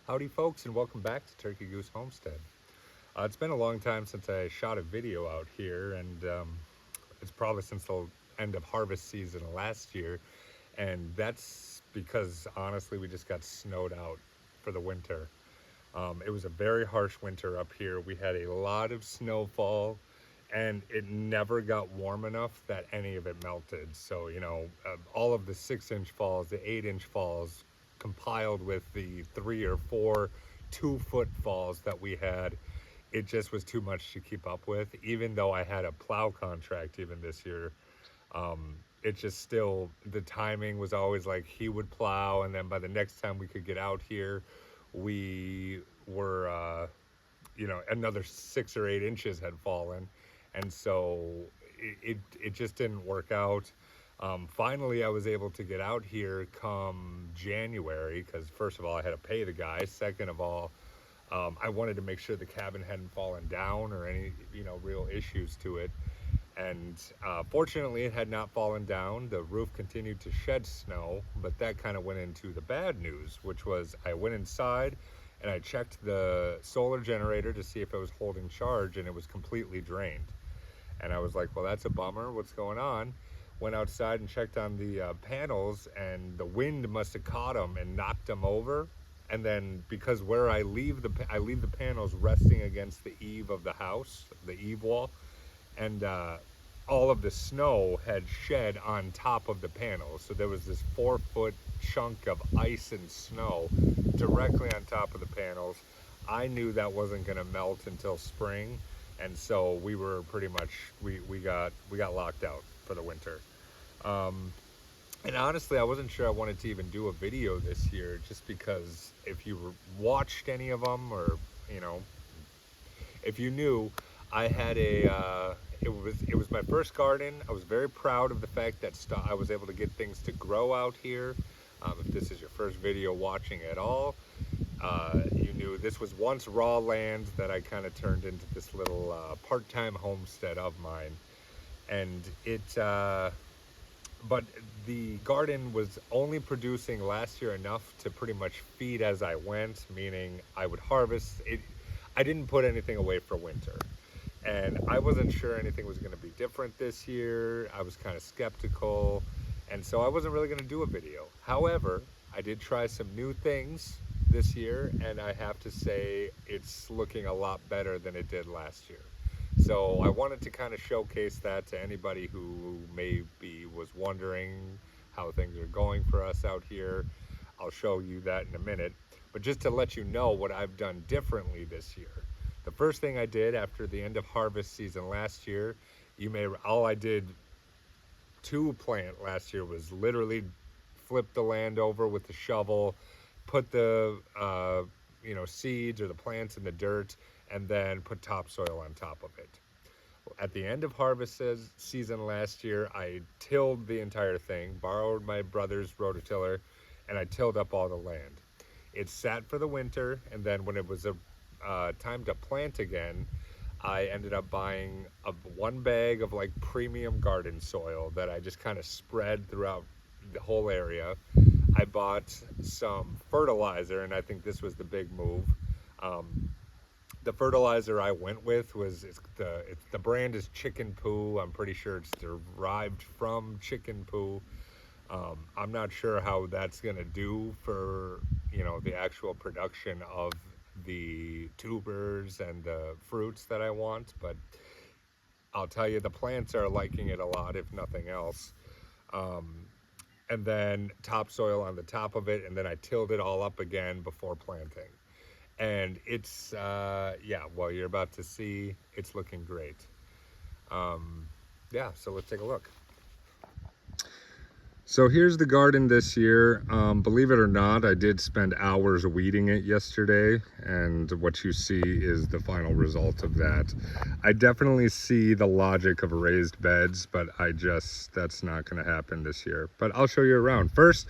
Howdy folks, and welcome back to Turkey Goose Homestead. It's been a long time since I shot a video out here, and it's probably since the end of harvest season last year, and that's because honestly we just got snowed out for the winter. It was a very harsh winter up here. We had a lot of snowfall, and it never got warm enough that any of it melted. So, all of the 6-inch falls, the 8-inch falls, compiled with the 3 or 4 2-foot falls that we had, it just was too much to keep up with. Even though I had a plow contract even this year, it just still, the timing was always like he would plow, and then by the next time we could get out here, we were, another 6 or 8 inches had fallen. And so it just didn't work out. Finally, I was able to get out here come January because, first of all, I had to pay the guy. Second of all, I wanted to make sure the cabin hadn't fallen down or any, real issues to it. And fortunately, it had not fallen down. The roof continued to shed snow, but that kind of went into the bad news, which was I went inside and I checked the solar generator to see if it was holding charge, and it was completely drained. And I was like, well, that's a bummer. What's going on? Went outside and checked on the panels, and the wind must have caught them and knocked them over. And then because where I leave the panels resting against the eave of the house, the eave wall, and all of the snow had shed on top of the panels. So there was this 4-foot chunk of ice and snow directly on top of the panels. I knew that wasn't going to melt until spring, and so we were pretty much we got locked out for the winter. And honestly, I wasn't sure I wanted to even do a video this year, just because if you watched any of them, or if you knew, I had it was my first garden. I was very proud of the fact that I was able to get things to grow out here. If this is your first video watching at all, you knew this was once raw land that I kind of turned into this little part-time homestead of mine. And but the garden was only producing last year enough to pretty much feed as I went, meaning I would harvest it. I didn't put anything away for winter, and I wasn't sure anything was going to be different this year. I was kind of skeptical, and so I wasn't really going to do a video. However, I did try some new things this year, and I have to say it's looking a lot better than it did last year. So I wanted to kind of showcase that to anybody who maybe was wondering how things are going for us out here. I'll show you that in a minute. But just to let you know what I've done differently this year. The first thing I did after the end of harvest season last year, all I did to plant last year was literally flip the land over with the shovel, put the seeds or the plants in the dirt, and then put topsoil on top of it. At the end of harvest season last year, I tilled the entire thing, borrowed my brother's rototiller, and I tilled up all the land. It sat for the winter, and then when it was time to plant again, I ended up buying one bag of like premium garden soil that I just kind of spread throughout the whole area. I bought some fertilizer, and I think this was the big move. The fertilizer I went with was the brand is chicken poo. I'm pretty sure it's derived from chicken poo. I'm not sure how that's gonna do for the actual production of the tubers and the fruits that I want, but I'll tell you the plants are liking it a lot, if nothing else. And then topsoil on the top of it, and then I tilled it all up again before planting. And it's, well, you're about to see, it's looking great. So let's take a look. So here's the garden this year. Believe it or not, I did spend hours weeding it yesterday, and what you see is the final result of that. I definitely see the logic of raised beds, but that's not gonna happen this year. But I'll show you around. First,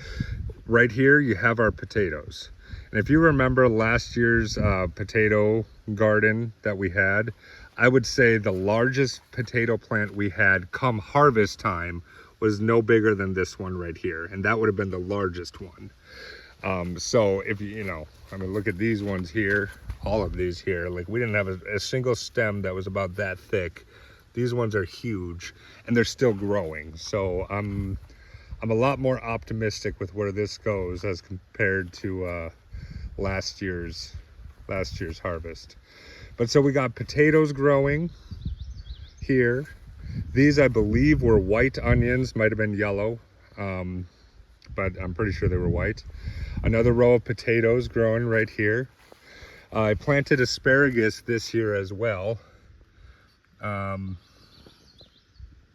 right here, you have our potatoes. And if you remember last year's potato garden that we had, I would say the largest potato plant we had come harvest time was no bigger than this one right here, and that would have been the largest one. So if you know, I mean, look at these ones here, all of these here, like we didn't have a single stem that was about that thick. These ones are huge and they're still growing. So I'm a lot more optimistic with where this goes as compared to last year's harvest. But so we got potatoes growing here. These I believe were white onions, might have been yellow, but I'm pretty sure they were white. Another row of potatoes growing right here. I planted asparagus this year as well.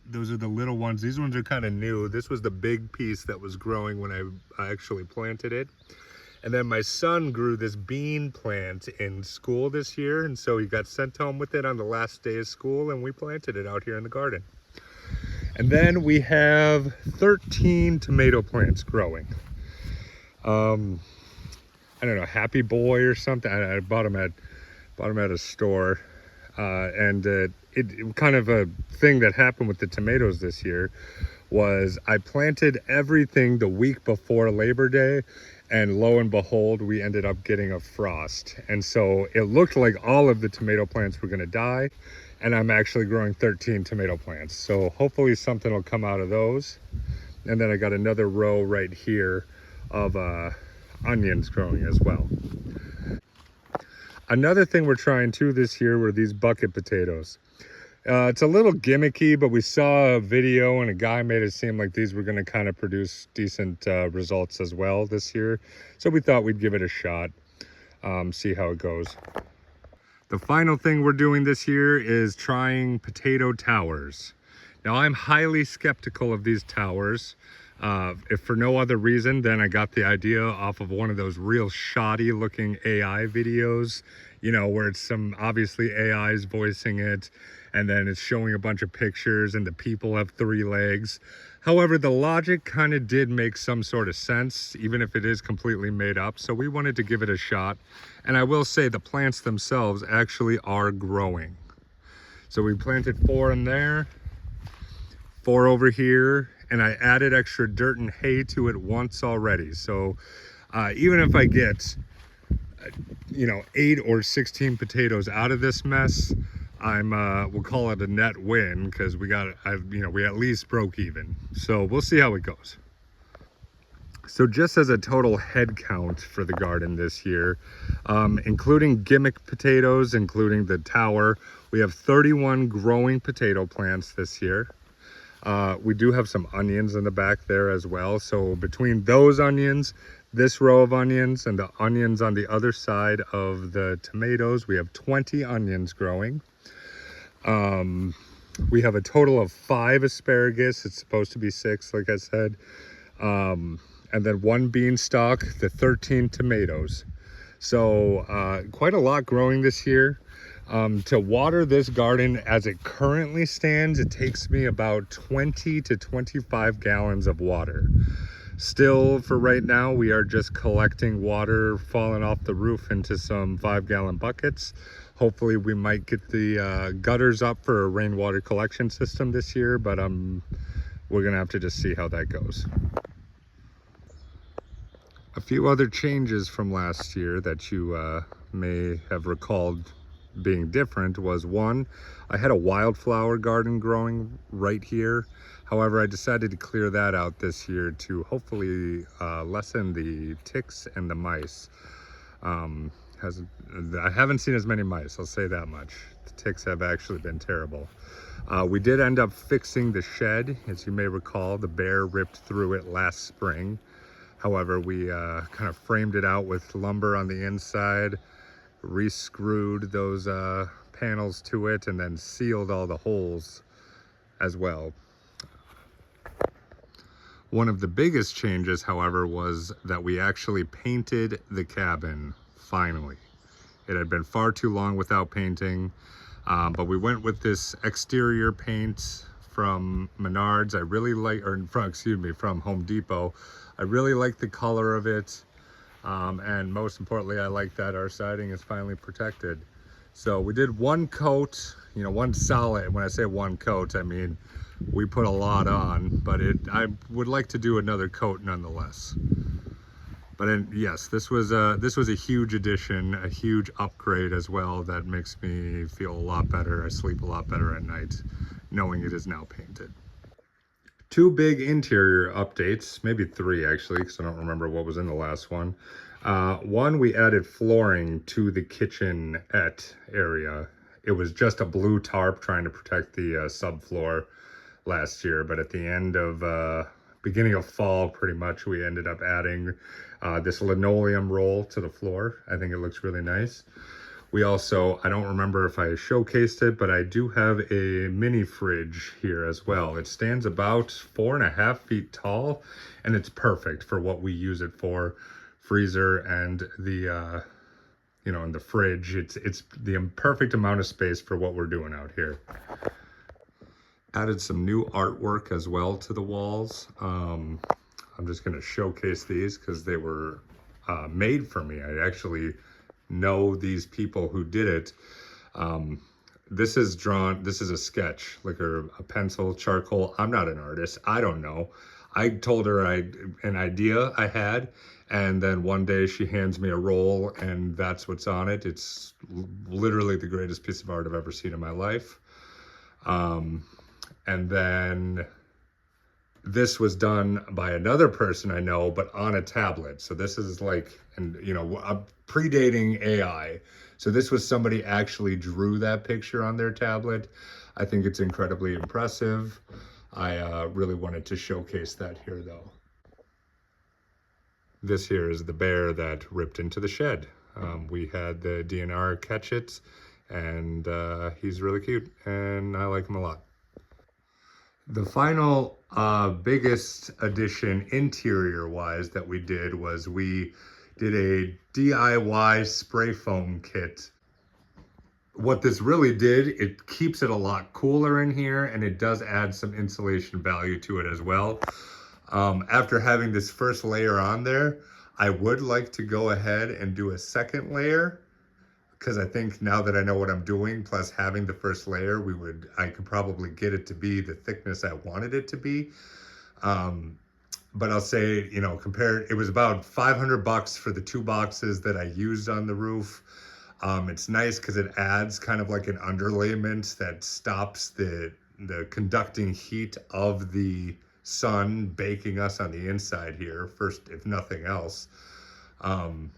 Those are the little ones. These ones are kind of new. This was the big piece that was growing when I actually planted it. And then my son grew this bean plant in school this year, and so he got sent home with it on the last day of school, and we planted it out here in the garden. And then we have 13 tomato plants growing. I don't know, Happy Boy or something. I bought them at a store, and it kind of a thing that happened with the tomatoes this year was I planted everything the week before Labor Day, and lo and behold, we ended up getting a frost, and so it looked like all of the tomato plants were going to die, and I'm actually growing 13 tomato plants. So hopefully something will come out of those. And then I got another row right here of onions growing as well. Another thing we're trying too this year were these bucket potatoes. It's a little gimmicky, but we saw a video and a guy made it seem like these were going to kind of produce decent results as well this year. So we thought we'd give it a shot, see how it goes. The final thing we're doing this year is trying potato towers. Now I'm highly skeptical of these towers. If for no other reason, then I got the idea off of one of those real shoddy looking AI videos, you know, where it's some obviously AI's voicing it, and then it's showing a bunch of pictures and the people have 3 legs. However, the logic kind of did make some sort of sense, even if it is completely made up. So we wanted to give it a shot. And I will say the plants themselves actually are growing. So we planted 4 in there, 4 over here, and I added extra dirt and hay to it once already. So even if I get, 8 or 16 potatoes out of this mess, we'll call it a net win, because we at least broke even. So we'll see how it goes. So just as a total head count for the garden this year, including gimmick potatoes, including the tower, we have 31 growing potato plants this year. We do have some onions in the back there as well. So between those onions, this row of onions, and the onions on the other side of the tomatoes, we have 20 onions growing. We have a total of 5 asparagus. It's supposed to be 6, like I said. And then 1 beanstalk, the 13 tomatoes. So quite a lot growing this year. To water this garden as it currently stands, it takes me about 20 to 25 gallons of water. Still, for right now, we are just collecting water falling off the roof into some 5-gallon buckets. Hopefully we might get the gutters up for a rainwater collection system this year, but we're gonna have to just see how that goes. A few other changes from last year that you may have recalled being different was, 1, I had a wildflower garden growing right here. However, I decided to clear that out this year to hopefully lessen the ticks and the mice. I haven't seen as many mice, I'll say that much. The ticks have actually been terrible. We did end up fixing the shed. As you may recall, the bear ripped through it last spring. However, we kind of framed it out with lumber on the inside, re-screwed those panels to it, and then sealed all the holes as well. One of the biggest changes, however, was that we actually painted the cabin, finally. It had been far too long without painting, but we went with this exterior paint from Menards. From Home Depot. I really like the color of it, and most importantly, I like that our siding is finally protected. So we did 1 coat, one solid. When I say 1 coat, I mean we put a lot on, but I would like to do another coat nonetheless. But yes, this was a huge addition, a huge upgrade as well. That makes me feel a lot better. I sleep a lot better at night, knowing it is now painted. Two big interior updates, maybe three actually, because I don't remember what was in the last one. One, we added flooring to the kitchenette area. It was just a blue tarp trying to protect the subfloor last year, but at the end of beginning of fall, pretty much, we ended up adding this linoleum roll to the floor. I think it looks really nice. We also, I don't remember if I showcased it, but I do have a mini fridge here as well. It stands about 4.5 feet tall, and it's perfect for what we use it for. Freezer and the and the fridge. It's the perfect amount of space for what we're doing out here. Added some new artwork as well to the walls. I'm just going to showcase these because they were made for me. I actually know these people who did it. This is a sketch, like a pencil, charcoal. I'm not an artist. I don't know. I told her an idea I had, and then one day she hands me a roll, and that's what's on it. It's literally the greatest piece of art I've ever seen in my life. And then this was done by another person I know, but on a tablet. So this is like, predating AI. So this was somebody actually drew that picture on their tablet. I think it's incredibly impressive. I really wanted to showcase that here though. This here is the bear that ripped into the shed. We had the DNR catch it, and he's really cute, and I like him a lot. The final biggest addition interior wise that we did was we did a DIY spray foam kit. What this really did, it keeps it a lot cooler in here, and it does add some insulation value to it as well. After having this first layer on there, I would like to go ahead and do a second layer, because I think now that I know what I'm doing, plus having the first layer, I could probably get it to be the thickness I wanted it to be. But I'll say, it was about $500 for the 2 boxes that I used on the roof. It's nice because it adds kind of like an underlayment that stops the conducting heat of the sun baking us on the inside here, first, if nothing else. And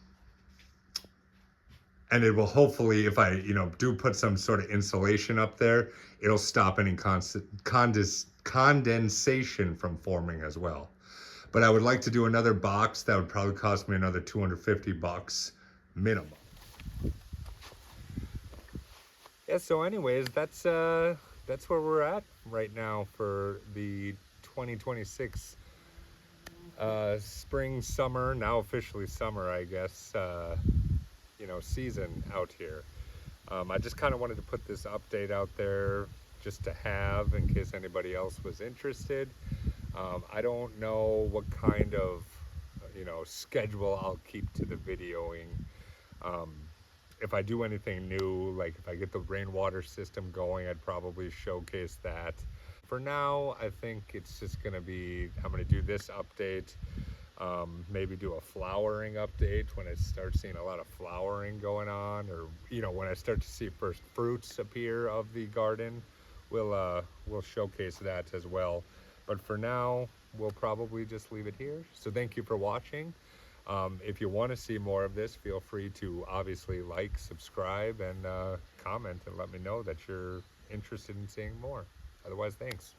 it will hopefully, if I, do put some sort of insulation up there, it'll stop any condensation from forming as well. But I would like to do another box. That would probably cost me another $250 minimum. Yeah, so anyways, that's where we're at right now for the 2026 spring, summer, now officially summer, I guess, season out here. I just kind of wanted to put this update out there just to have in case anybody else was interested. I don't know what kind of schedule I'll keep to the videoing. If I do anything new, like if I get the rainwater system going, I'd probably showcase that. For now, I think it's just gonna be, I'm gonna do this update, maybe do a flowering update when I start seeing a lot of flowering going on, or when I start to see first fruits appear of the garden, we'll showcase that as well. But for now, we'll probably just leave it here. So thank you for watching. If you want to see more of this, feel free to obviously like, subscribe, and comment and let me know that you're interested in seeing more. Otherwise, thanks.